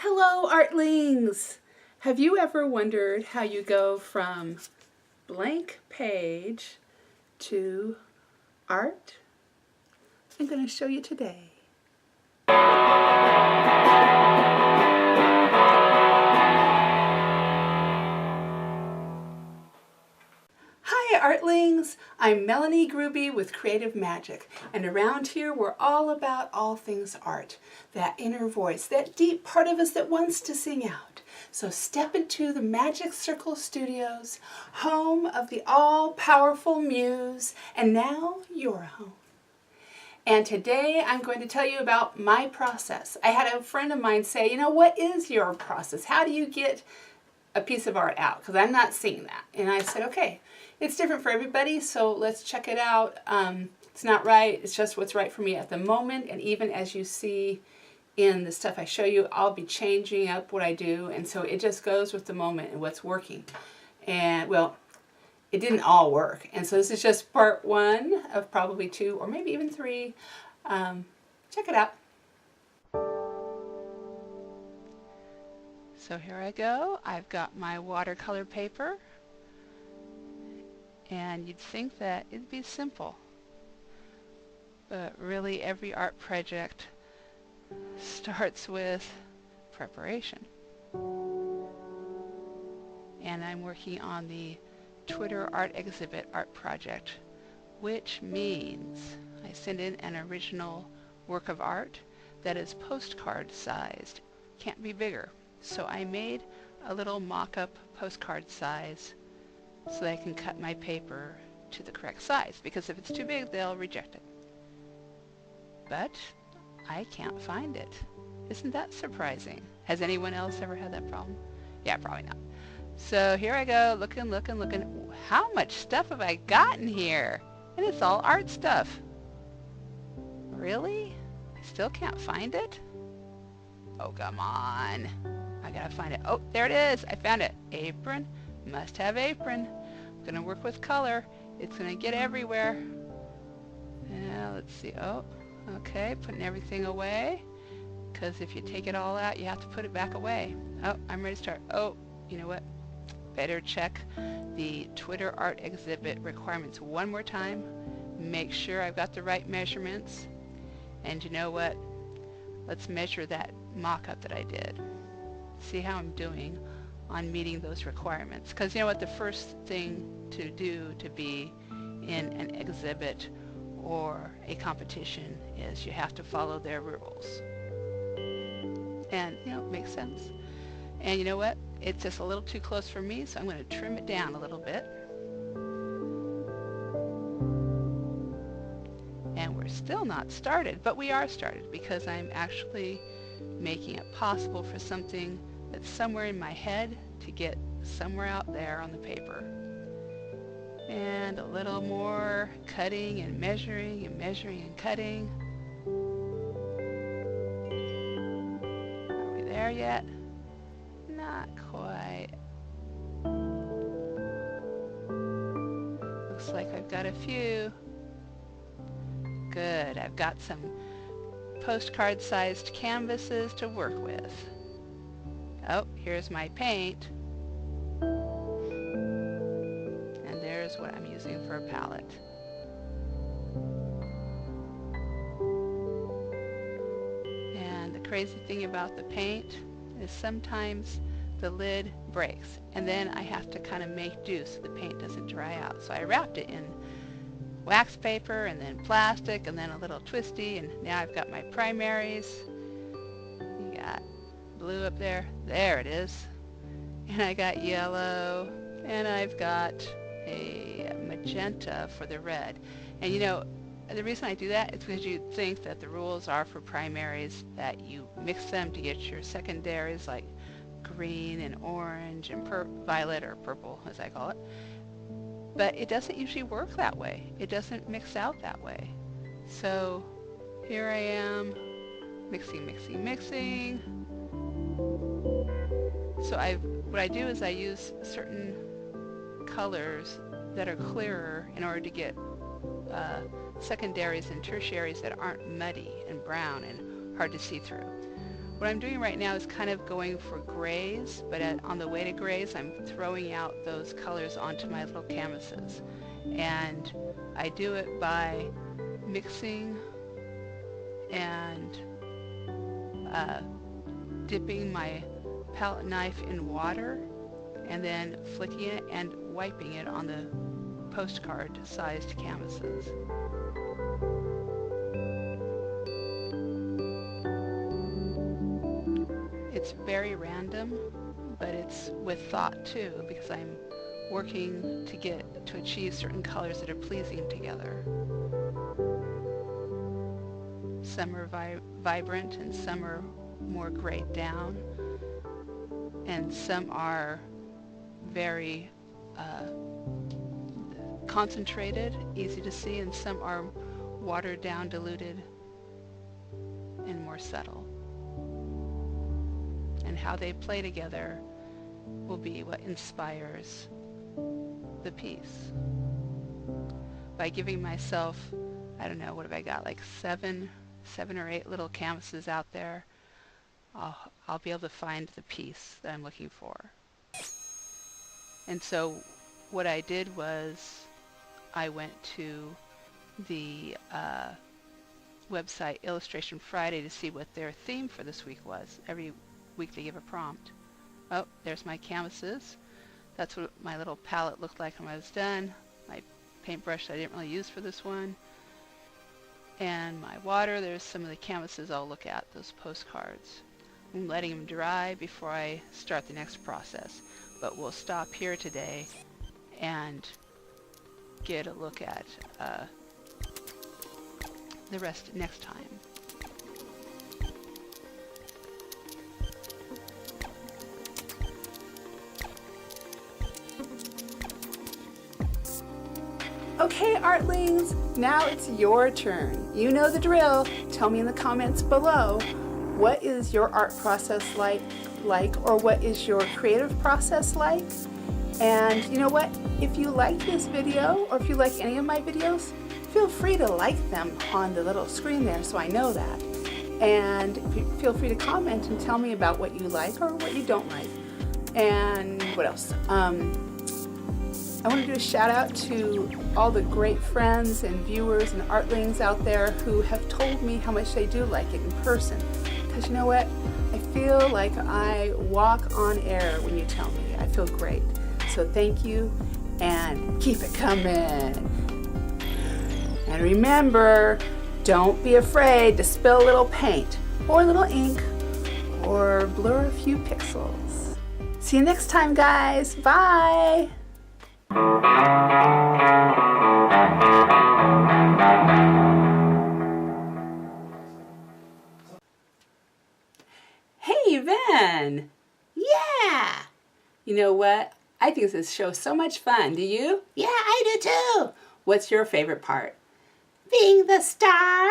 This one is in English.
Hello, Artlings! Have you ever wondered how you go from blank page to art? I'm going to show you today. Hi, Artlings! I'm Melanie Gruby with Creative Magic, and around here we're all about all things art, that inner voice, that deep part of us that wants to sing out. So step into the Magic Circle Studios, home of the all-powerful muse, and now you're home. And today I'm going to tell you about my process. I had a friend of mine say, you know, what is your process? How do you get a piece of art out? Because I'm not seeing that. And I said, okay, it's different for everybody, so let's check it out. It's not right, it's just what's right for me at the moment. And even as you see in the stuff I show you, I'll be changing up what I do. And so it just goes with the moment and what's working. And well, it didn't all work. And so this is just part one of probably two or maybe even three. Check it out. So here I go. I've got my watercolor paper. And you'd think that it'd be simple. But really every art project starts with preparation. And I'm working on the Twitter art exhibit art project, which means I send in an original work of art that is postcard sized. Can't be bigger. So I made a little mock-up postcard size so that I can cut my paper to the correct size, because if it's too big they'll reject it. But I can't find it. Isn't that surprising? Has anyone else ever had that problem? Yeah, probably not. So here I go, looking. How much stuff have I gotten here? And it's all art stuff. Really? I still can't find it? Oh, come on. I gotta find it. Oh, there it is. I found it. Apron. Must have apron. I'm gonna work with color. It's gonna get everywhere. Now let's see. Oh, okay. Putting everything away. Because if you take it all out, you have to put it back away. Oh, I'm ready to start. Oh, you know what? Better check the Twitter art exhibit requirements one more time. Make sure I've got the right measurements. And you know what? Let's measure that mock-up that I did. See how I'm doing on meeting those requirements. Because you know what? The first thing to do to be in an exhibit or a competition is you have to follow their rules. And, you know, it makes sense. And you know what? It's just a little too close for me, so I'm going to trim it down a little bit. And we're still not started, but we are started because I'm actually making it possible for something that's somewhere in my head to get somewhere out there on the paper. And a little more cutting and measuring and measuring and cutting. Are we there yet? Not quite. Looks like I've got a few. Good. I've got some postcard-sized canvases to work with. Oh, here's my paint. And there's what I'm using for a palette. And the crazy thing about the paint is sometimes the lid breaks, and then I have to kind of make do so the paint doesn't dry out. So I wrapped it in wax paper and then plastic and then a little twisty, and now I've got my primaries. You got blue up there. There it is. And I got yellow, and I've got a magenta for the red. And you know, the reason I do that is because you think that the rules are for primaries that you mix them to get your secondaries like green and orange and violet, or purple as I call it. But it doesn't usually work that way. It doesn't mix out that way. So here I am mixing. So what I do is I use certain colors that are clearer in order to get secondaries and tertiaries that aren't muddy and brown and hard to see through. what I'm doing right now is kind of going for grays, but on the way to grays, I'm throwing out those colors onto my little canvases. And I do it by mixing and dipping my palette knife in water and then flicking it and wiping it on the postcard sized canvases. It's very random, but it's with thought too, because I'm working to achieve certain colors that are pleasing together. Some are vibrant and some are more grayed down, and some are very concentrated, easy to see, and some are watered down, diluted, and more subtle. And how they play together will be what inspires the piece. By giving myself, I don't know, what have I got, like seven or eight little canvases out there, I'll be able to find the piece that I'm looking for. And so what I did was I went to the website Illustration Friday to see what their theme for this week was. Every week they give a prompt. Oh, there's my canvases. That's what my little palette looked like when I was done. My paintbrush I didn't really use for this one. And my water, there's some of the canvases I'll look at, those postcards. I'm letting them dry before I start the next process. But we'll stop here today and get a look at the rest next time. Okay, Artlings, now it's your turn. You know the drill. Tell me in the comments below, what is your art process like, or what is your creative process like? And you know what? If you like this video, or if you like any of my videos, feel free to like them on the little screen there so I know that. And feel free to comment and tell me about what you like or what you don't like. And what else? I want to do a shout out to all the great friends and viewers and Artlings out there who have told me how much they do like it in person. Because you know what? I feel like I walk on air when you tell me. I feel great. So thank you and keep it coming. And remember, don't be afraid to spill a little paint or a little ink or blur a few pixels. See you next time, guys. Bye. Hey, Ben. Yeah. You know what? I think this show's so much fun. Do you? Yeah, I do too. What's your favorite part? Being the star.